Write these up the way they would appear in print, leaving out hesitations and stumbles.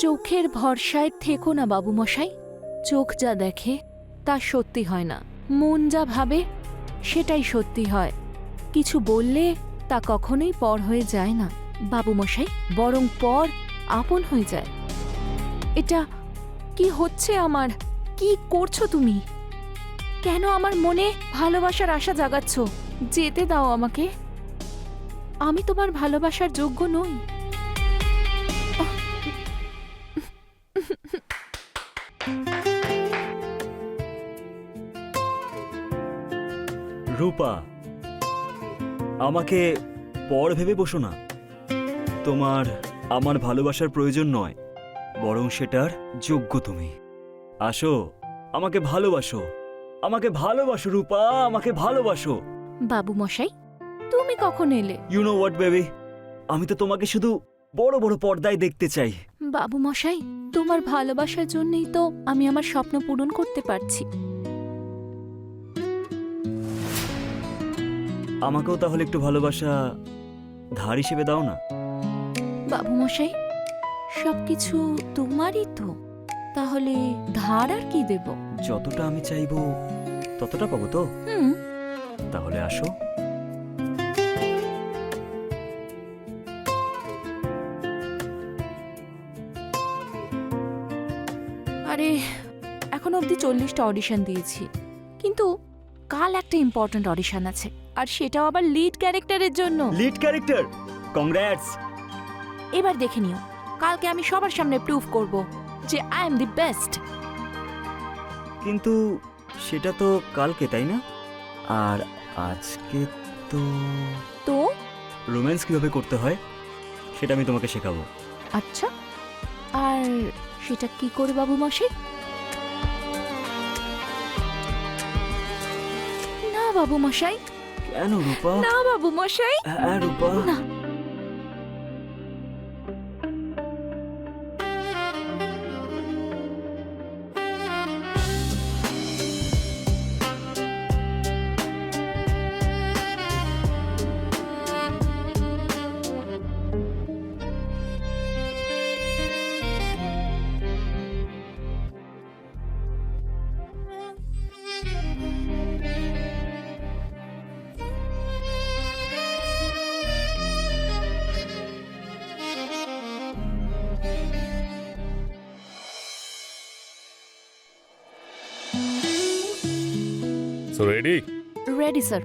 চোখের ভরসায় থেকো না বাবু মশাই। চোখ যা দেখে তা সত্যি হয় না, মন যা ভাবে সেটাই সত্যি হয়। কিছু বললে তা কখনোই পর হয়ে যায় না বাবু মশাই, বরং পর আপন হয়ে যায়। এটা কি হচ্ছে আমার? কি করছো তুমি? কেন আমার মনে ভালোবাসার আশা জাগাচ্ছ? যেতে দাও আমাকে। আমি তোমার ভালোবাসার যোগ্য নই। রূপা, আমাকে পর ভেবে বসো না। তোমার আমার ভালোবাসার প্রয়োজন নয়, বরং সেটার যোগ্য তুমি। আসো, আমাকে ভালোবাসো, আমাকে ভালোবাসো রূপা, আমাকে ভালোবাসো। বাবু মশাই, তুমি কখন এলে? ইউ নো হোয়াট বেবি, আমি তো তোমাকে শুধু বড় বড় পর্দায় দেখতে চাই। বাবু মশাই, তোমার ভালোবাসার জন্যই তো আমি আমার স্বপ্ন পূরণ করতে পারছি। আমাকেও তাহলে একটু ভালোবাসা ধার হিসেবে দাও না। বাবু মশাই, সবকিছু তোমারই তো, তাহলে ধার আর কি দেব? যতটা আমি চাইবো ততটা পাবো তো? হুম। তাহলে আসো। আরে, এখন অবধি 40টা অডিশন দিয়েছি, কিন্তু কাল একটা ইম্পর্ট্যান্ট অডিশন আছে, আর সেটাও আবার লিড ক্যারেক্টারের জন্য। Lead character, congrats. এবার দেখে নিও, কালকে আমি সবার সামনে প্রুভ করব যে আই এম দি বেস্ট। কিন্তু সেটা তো কালকে, তাই না? আর আজকে তো তো রোম্যান্স কিভাবে করতে হয় সেটা আমি তোমাকে শেখাবো। আচ্ছা, আর সেটা কি করে বাবু মশাই? না বাবু মশাই, কেন রূপা? না বাবু মশাই, হ্যাঁ রূপা। না। So ready? Ready sir.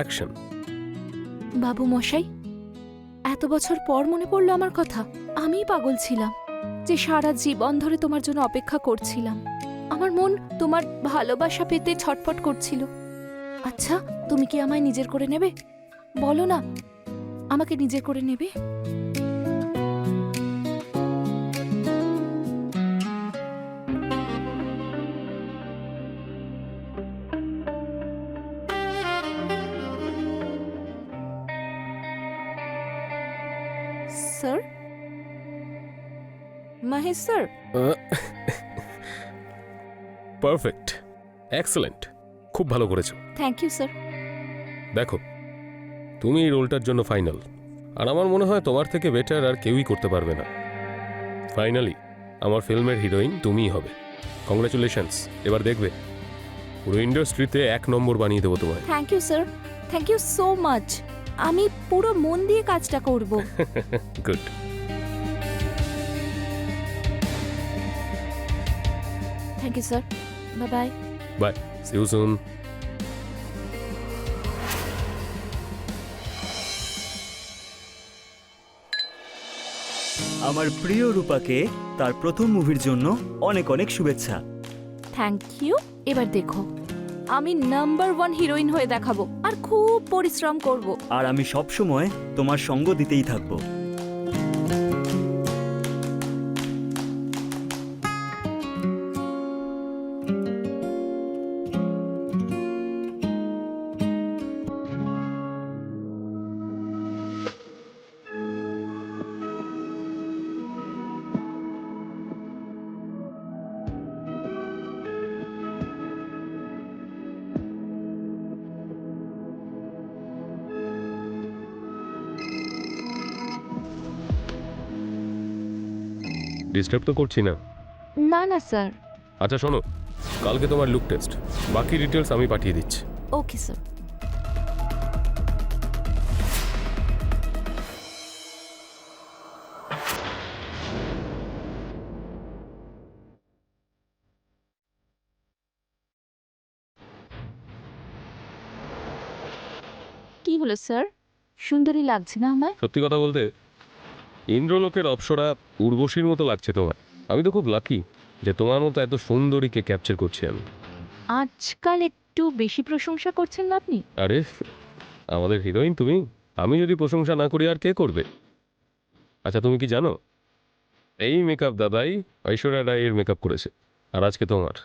Action. বাবু মশাই, এত বছর পর মনে পড়লো আমার কথা। আমিই পাগল ছিলাম যে সারা জীবন ধরে তোমার জন্য অপেক্ষা করছিলাম। আমার মন তোমার ভালোবাসা পেতে ছটফট করছিল। আচ্ছা, তুমি কি আমায় নিজের করে নেবে? বলো না, আমাকে নিজের করে নেবে? Sir, Mahesh sir. Perfect, excellent, খুব ভালো করেছো। Thank you sir. দেখো, তুমি এই রোলটার জন্য ফাইনাল, আর আমার মনে হয় তোমার থেকে বেটার আর কেউই করতে পারবে না। ফাইনালি আমার ফিল্মের হিরোইন তুমিই হবে। কংগ্রাচুলেশনস। এবার দেখবে পুরো ইন্ডাস্ট্রিতে 1 নম্বর বানিয়ে দেবো তোমায়। Thank you sir, thank you so much. আমি পুরো মন দিয়ে কাজটা করব। Good. Thank you sir, bye bye. Bye, see you soon. আমার প্রিয় রূপাকে তার প্রথম মুভির জন্য অনেক অনেক শুভেচ্ছা। Thank you. এবার দেখো, আমি নাম্বার 1 হিরোইন হয়ে দেখাবো, আর খুব পরিশ্রম করব। আর আমি সব সময় তোমার সঙ্গ দিতেই থাকবো। ডিস্টার্ব তো করছি না? না না স্যার। আচ্ছা শোনো, কালকে তোমার লুক টেস্ট, বাকি ডিটেলস আমি পাঠিয়ে দিচ্ছি। Okay sir. কি হলো স্যার, সুন্দরী লাগছে না আমায়? সত্যি কথা বলতে, ইন্দ্রলোকের অপ্সরা উর্বশীর মতো লাগছে তোমার। আমি তো খুব লাকি যে তোমার মতো এত সুন্দরীকে ক্যাপচার করছি আমি। আজকাল একটু বেশি প্রশংসা করছেন না আপনি? আরে আমাদের হিরোইন তুমি, আমি যদি প্রশংসা না করি আর কে করবে? আচ্ছা তুমি কি জানো, এই মেকআপ দাদাই ঐশ্বর্যা রায়ের মেকআপ করেছে, আর আজকে তোমার।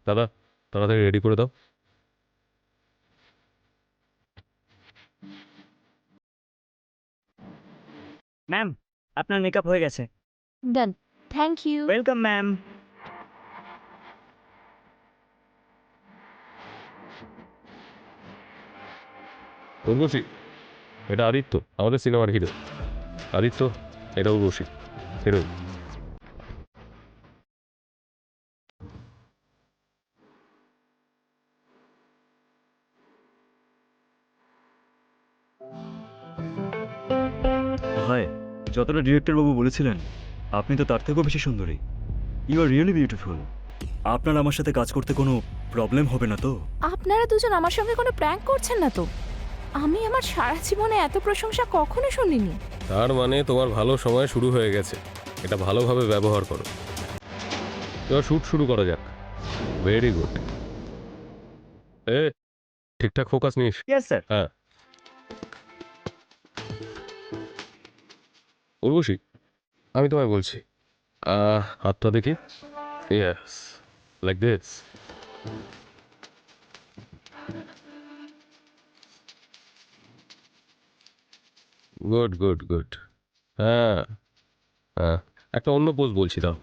দাদা তাড়াতাড়ি রেডি করে দাও। ম্যাম, আপনার মেকআপ হয়ে গেছে। Done, thank you. Welcome ma'am. Urvashi, এটা আদিত্য, আমাদের সিনেমার হিরো। আদিত্য, এটা উর্বশী, হিরোইন। হয়, যতটা ডিরেক্টর বাবু বলেছিলেন, আপনি তো তার থেকেও বেশি সুন্দরী। You are really beautiful. আপনার আমার সাথে কাজ করতে কোনো প্রবলেম হবে না তো? আপনারা দুজন আমার সঙ্গে কোনো প্র্যাঙ্ক করছেন না তো? আমি আমার সারা জীবনে এত প্রশংসা কখনো শুনিনি। তার মানে তোমার ভালো সময় শুরু হয়ে গেছে, এটা ভালোভাবে ব্যবহার করো। এবার শ্যুট শুরু করা যাক। Very good. এ ঠিকঠাক ফোকাস নিস। Yes sir. হ্যাঁ, উর্বশী, আমি তোমায় বলছি, হাতটা দেখি। Yes, like this. Good good good. হ্যাঁ হ্যাঁ, একটা অন্য পোজ বলছি, দাও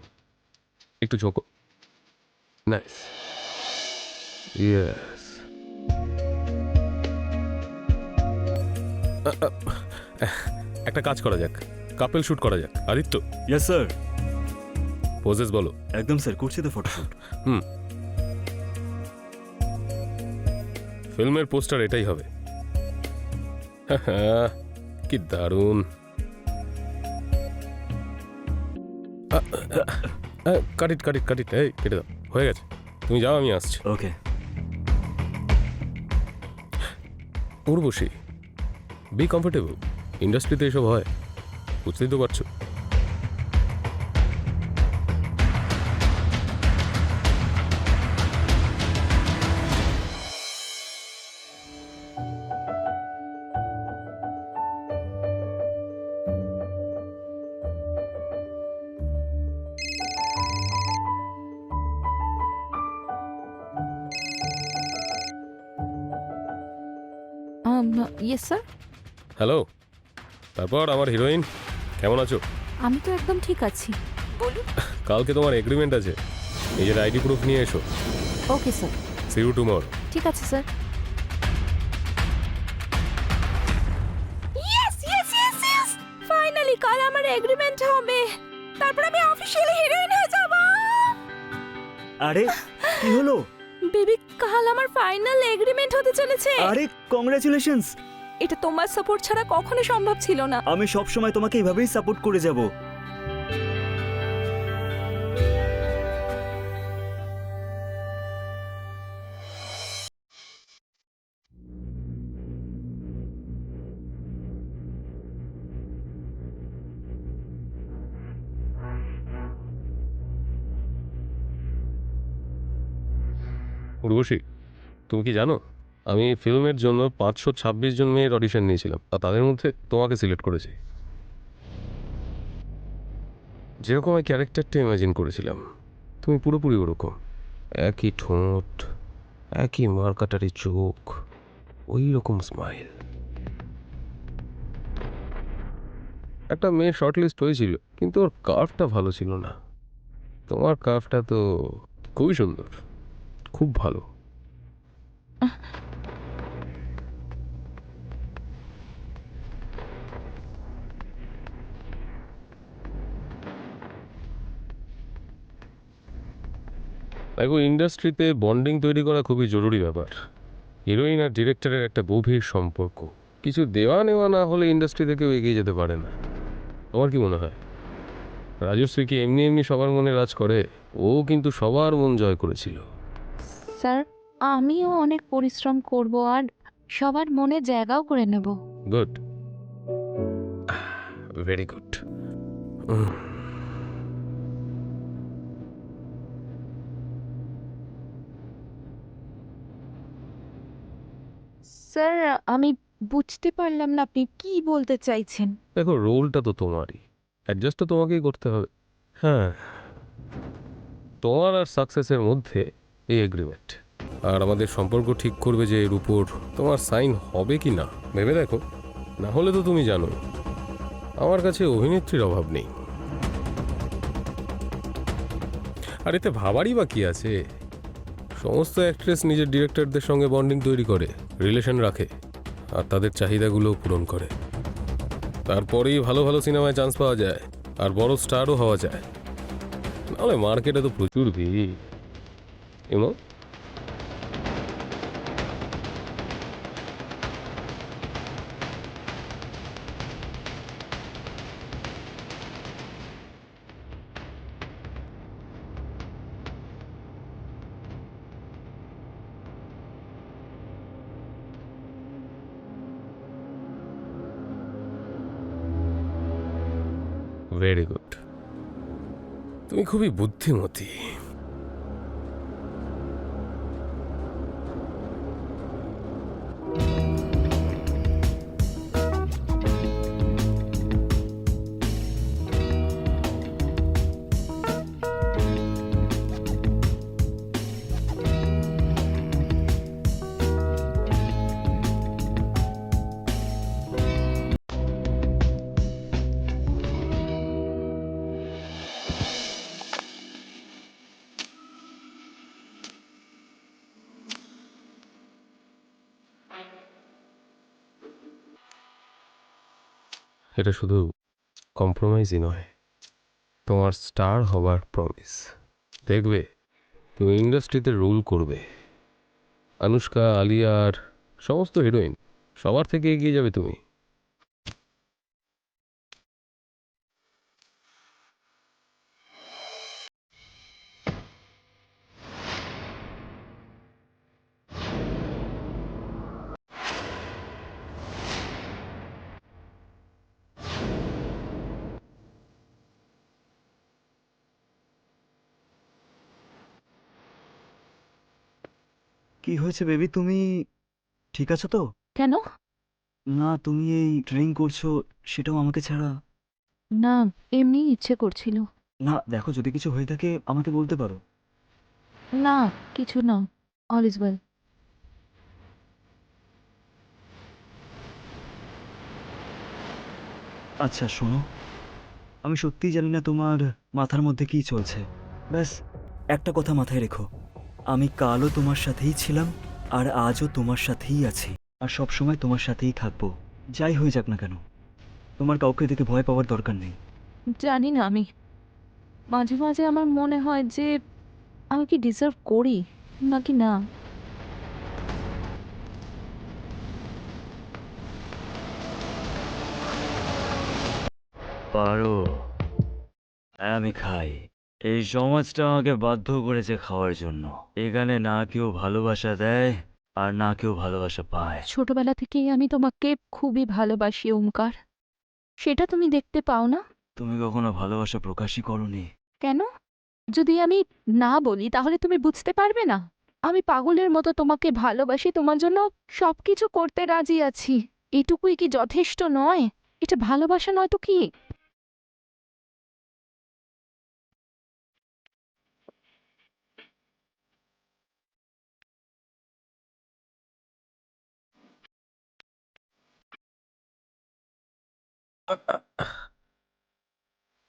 একটু ঝোঁকো। নাইস। ইয়েস। একটা কাজ করা যাক, কাপেল শুট করা যাক। Aditya, yes sir. পোজেস বলো। একদম স্যার, করছি তো ফটোশুট। ফিল্মের পোস্টার এটাই হবে। কি দারুণ। কাটিট কাটিট কাটিট, এই কেটে দাও, হয়ে গেছে। তুমি যাও, আমি আসছি। ওকে। Urvashi, be comfortable. ইন্ডাস্ট্রিতে এসব হয়, বুঝতেই তো পারছো। Yes sir. হ্যালো, তারপর আমার হিরোইন কেমন আছো? আমি তো একদম ঠিক আছি, বলুন। কালকে তোমার এগ্রিমেন্ট আছে, নিজের আইডি প্রুফ নিয়ে এসো। Okay sir. See you tomorrow. ঠিক আছে sir. Yes yes yes yes, finally কাল আমার এগ্রিমেন্ট হবে, তারপর আমি অফিশিয়ালি হিরোইন হয়ে যাব। আরে কি হলো? বেবি, কাল আমার ফাইনাল এগ্রিমেন্ট হতে চলেছে। আরে কংগ্রাচুলেশনস। এটা তোমার সাপোর্ট ছাড়া কখনো সম্ভব ছিল না। আমি সব সময় তোমাকে এইভাবেই সাপোর্ট করে যাব। উর্বশী, তুমি কি জানো, আমি ফিল্মের জন্য 526 জন মেয়ের অডিশন নিয়েছিলাম, আর তাদের মধ্যে তোমাকে সিলেক্ট করেছি। যেরকম আমি ক্যারেক্টারটা ইমাজিন করেছিলাম, তুমি পুরোপুরি ওরকম। একই ঠোঁট, একই মারকাটারি চোখ, ওই রকম স্মাইল। একটা মেয়ে শর্ট লিস্ট হয়েছিল, কিন্তু ওর কার্ভটা ভালো ছিল না। তোমার কার্ভটা তো খুবই সুন্দর, খুব ভালো। দেখো, ইন্ডাস্ট্রিতে বন্ডিং তৈরি করা খুবই জরুরি ব্যাপার। হিরোইন আর ডিরেক্টরের একটা গভীর সম্পর্ক, কিছু দেওয়া নেওয়া না হলে ইন্ডাস্ট্রিতে কেউ এগিয়ে যেতে পারে না। তোমার কি মনে হয়? রাজশ্রী কি এমনি এমনি সবার মনে রাজ করে? ও কিন্তু সবার মন জয় করেছিল। স্যার, আমিও অনেক পরিশ্রম করব আর সবার মনে জায়গাও করে নেব। Good, very good. স্যার, আমি বুঝতে পারলাম না আপনি কি বলতে চাইছেন। দেখো, রোলটা তো তোমারই, অ্যাডজাস্ট তো তোমাকেই করতে হবে। হ্যাঁ, তোমার আর সাকসেসের মধ্যে এই এগ্রিমেন্ট, আর আমাদের সম্পর্ক ঠিক করবে যে এর উপর তোমার সাইন হবে কি না ভেবে দেখো। না হলে তো তুমি জানো আমার কাছে অভিনেত্রীর অভাব নেই। আর এতে ভাবারই বা কি আছে? সমস্ত অ্যাক্ট্রেস নিজের ডিরেক্টরদের সঙ্গে বন্ডিং তৈরি করে, রিলেশন রাখে, আর তাদের চাহিদাগুলোও পূরণ করে। তারপরেই ভালো ভালো সিনেমায় চান্স পাওয়া যায় আর বড় স্টারও হওয়া যায়। নাহলে মার্কেটে তো প্রচুর ভিড়, ইউনো। ভেরি গুড, তুমি খুবই বুদ্ধিমতী। এটা শুধু কম্প্রোমাইজই নয়, তোমার স্টার হবার প্রমিস। দেখবে, তুমি ইন্ডাস্ট্রিতে রুল করবে। আনুষ্কা, আলিয়া আর সমস্ত হিরোইন সবার থেকে এগিয়ে যাবে তুমি। কি হয়েছে বেবি, তুমি ঠিক আছো তো? কেন? না, তুমি এই ড্রিঙ্ক করছো, সেটাও আমাকে ছাড়া। না, এমনি ইচ্ছে করছিল। না দেখো, যদি কিছু হয়ে থাকে আমাকে বলতে পারো। না, কিছু না। All is well. আচ্ছা শোনো, আমি সত্যিই জানি না তোমার মাথার মধ্যে কি চলছে। ব্যাস একটা কথা মাথায় রেখো, আমি কালও তোমার সাথেই ছিলাম আর আজও তোমার সাথেই আছি, আর সব সময় তোমার সাথেই থাকবো, যাই হয়ে যাক না কেন। তোমার কাউকে দেখে ভয় পাওয়ার দরকার নেই। জানি না, আমি মাঝে মাঝে আমার মনে হয় যে আমি কি ডিজার্ভ করি নাকি না। পারো, আমি খাই। এই সমাজটা আমাকে বাধ্য করেছে খাওয়ার জন্য। এখানে না কেউ ভালোবাসা দেয় আর না কেউ ভালোবাসা পায়। ছোটবেলা থেকেই আমি তোমাকে খুবই ভালোবাসি ওমকার, সেটা তুমি দেখতে পাও না। তুমি কখনো ভালোবাসা প্রকাশই করনি। কেন? যদি আমি না বলি তাহলে তুমি বুঝতে পারবে না। আমি পাগলের মতো তোমাকে ভালোবাসি, তোমার জন্য সবকিছু করতে রাজি আছি। এটুকুই কি যথেষ্ট নয়? এটা ভালোবাসা নয় তো কি?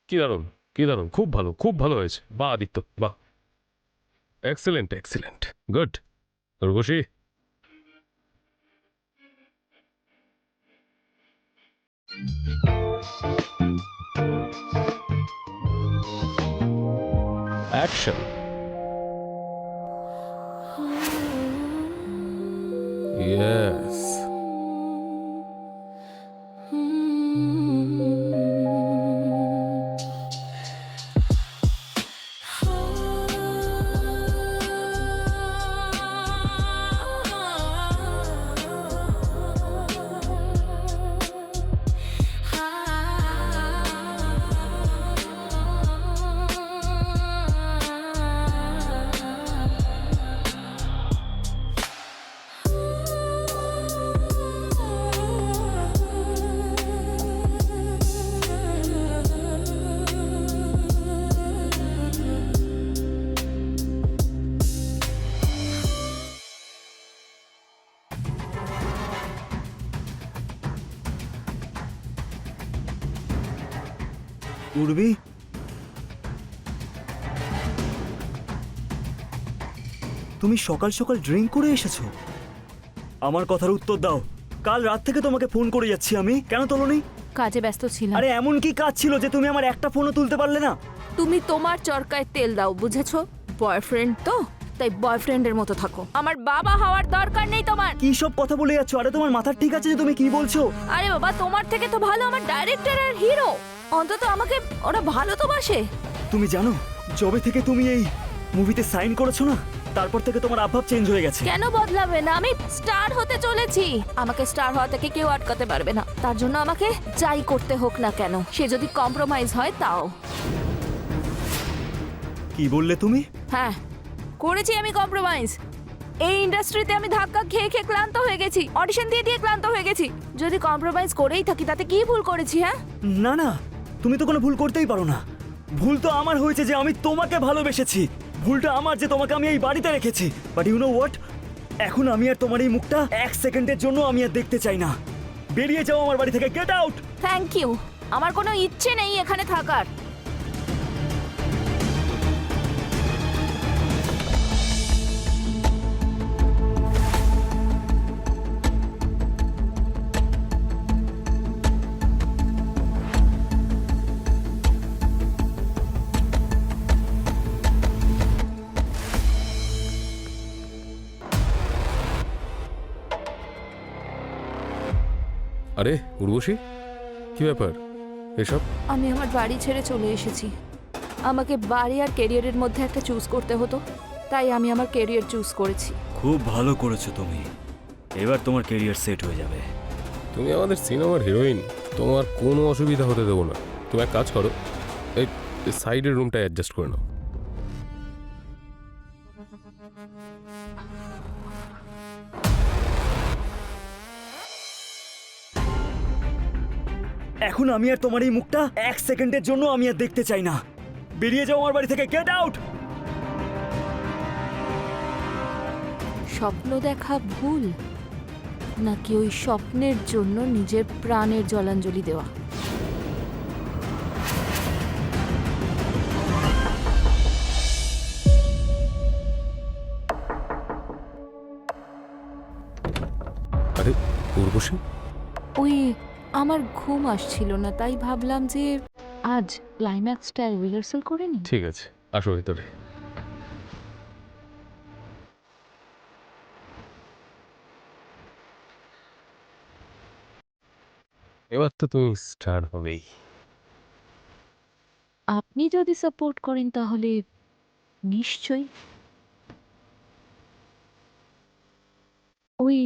কি দারুণ, কি দারুণ, খুব ভালো, খুব ভালো হয়েছে। বাহ আদিত্য, বাহ, excellent, excellent, good. Urvashi, action. Yes. Urvi, তুমি সকাল সকাল ড্রিঙ্ক করে এসেছো? আমার কথার উত্তর দাও। কাল রাত থেকে তোমাকে ফোন করে যাচ্ছি আমি, কেন তোলোনি? কাজে ব্যস্ত ছিলাম। আরে এমন কি কাজ ছিল যে তুমি আমার একটা ফোনও তুলতে পারলে না? তুমি তোমার চরকায় তেল দাও, বুঝেছো? বয়ফ্রেন্ড তো, তাই বয়ফ্রেন্ডের মতো থাকো। আমার বাবা হওয়ার দরকার নেই তোমার। কি সব কথা বলে যাচ্ছ? আরে তোমার মাথার ঠিক আছে যে তুমি কি বলছো? আরে বাবা, তোমার থেকে তো ভালো আমার ডাইরেক্টর আর হিরো। অন্তত আমাকে ওরা ভালো তো বাসে। তুমি জানো, যবে থেকে তুমি এই মুভিতে সাইন করেছো না, তারপর থেকে তোমার আবহাওয়া চেঞ্জ হয়ে গেছে। কেন বদলাবে না? আমি স্টার হতে চলেছি। আমাকে স্টার হওয়া থেকে কেউ আটকাতে পারবে না। তার জন্য আমাকে যাই করতে হোক না কেন, সে যদি কম্প্রোমাইজ হয় তাও। কি বললে তুমি? হ্যাঁ, করেছি আমি কম্প্রোমাইজ। এই ইন্ডাস্ট্রিতে আমি ধাক্কা খেয়ে খেয়ে ক্লান্ত হয়ে গেছি, অডিশন দিয়ে দিয়ে ক্লান্ত হয়ে গেছি। যদি কম্প্রোমাইজ করেই থাকি তাতে কি ভুল করেছি? হ্যাঁ, না না, তুমি তো কোনো ভুল করতেই পারো না। ভুল তো আমার হয়েছে যে আমি তোমাকে ভালোবেসেছি। ভুলটা আমার যে তোমাকে আমি এই বাড়িতে রেখেছি। বাট ইউ নো হোয়াট, এখন আমি আর তোমার এই মুখটা এক সেকেন্ডের জন্য আমি আর দেখতে চাই না। বেরিয়ে যাও আমার বাড়ি থেকে, গেট আউট। Thank you. আমার কোনো ইচ্ছে নেই এখানে থাকার। আরে উর্বশী, কি ব্যাপার এসব? আমি আমার বাড়ি ছেড়ে চলে এসেছি। আমাকে বাড়ি আর ক্যারিয়ারের মধ্যে একটা চুজ করতে হতো, তাই আমি আমার ক্যারিয়ার চুজ করেছি। খুব ভালো করেছো তুমি। এবার তোমার ক্যারিয়ার সেট হয়ে যাবে। তুমি আমাদের সিনেমার হিরোইন, তোমার কোনো অসুবিধা হতে দেবো না। তুমি এক কাজ করো, এই সাইডের রুমটা অ্যাডজাস্ট করে নাও। এখন আমি আর তোমার এই মুখটা এক সেকেন্ডের জন্য আমি আর দেখতে চাই না। বেরিয়ে যাও আমার বাড়ি থেকে, গেট আউট। স্বপ্ন দেখা ভুল, নাকি ওই স্বপ্নের জন্য নিজের প্রাণের জলাঞ্জলি দেওয়া? আরে উর্বশী, ওই আমার ঘুম আসছিল না, তাই ভাবলাম যে আজ ক্লাইম্যাক্সটা রিহার্সাল করে নি। ঠিক আছে, আসো ভিতরে। এবার তো তুমি স্টার হবেই। আপনি যদি সাপোর্ট করেন তাহলে নিশ্চয়ই। ওই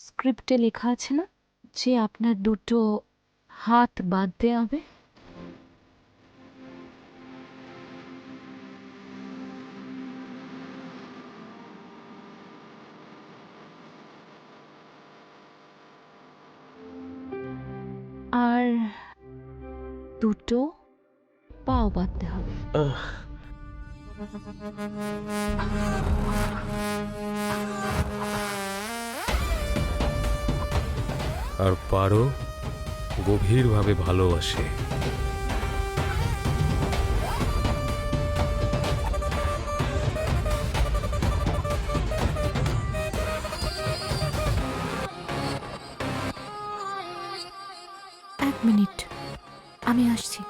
স্ক্রিপ্টে লেখা আছে না যে আপনার দুটো হাত বাঁধতে হবে? আর দুটো পাও বাঁধতে হবে। আর পারো গভীরভাবে ভালোবাসে। এক মিনিট, আমি আসছি।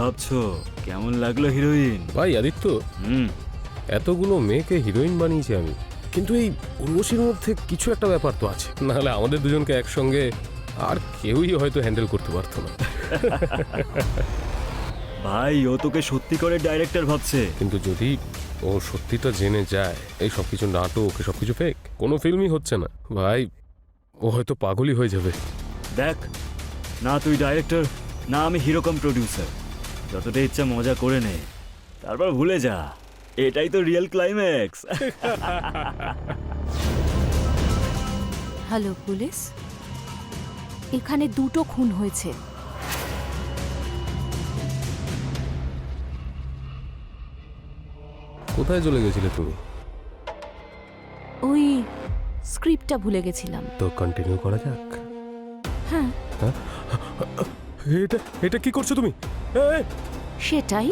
ভাবছো? কেমন লাগলো হিরোইন? ভাই আদিত্য, হুম, এতগুলো মেয়েকে হিরোইন বানিয়েছি আমি, কিন্তু এই উর্বশীর মধ্যে কিছু একটা ব্যাপার তো আছে, নাহলে আমাদের দুজনকে একসঙ্গে আর কেউই হয়তো হ্যান্ডেল করতে পারতো না। ভাই ও তোকে সত্যি করে ডাইরেক্টর ভাবছে। কিন্তু যদি ও সত্যিটা জেনে যায় এই সব কিছু নাটক, সব কিছু ফেক, কোনো ফিল্মই হচ্ছে না, ভাই ও হয়তো পাগলই হয়ে যাবে। দেখ, না তুই ডাইরেক্টর, না আমি হিরো কাম প্রডিউসার। যতটা ইচ্ছা মজা করে নে, তারপর ভুলে যা। এটাই তো রিয়েল ক্লাইম্যাক্স। হ্যালো পুলিশ, এখানে 2টো খুন হয়েছে। কোথায় চলে গেছিলে তুমি? ওই স্ক্রিপ্টটা ভুলে গেছিলাম। তো কন্টিনিউ করা যাক। হ্যাঁ, এটা এটা কি করছো তুমি? এই! সেটাই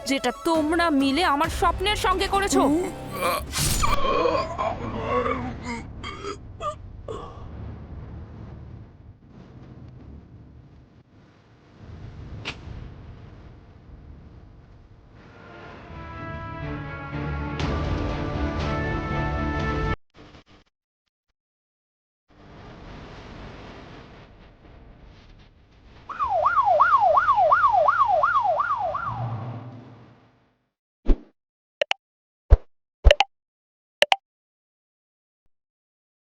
যেটা তোমরা মিলে আমার স্বপ্নের সঙ্গে করেছো।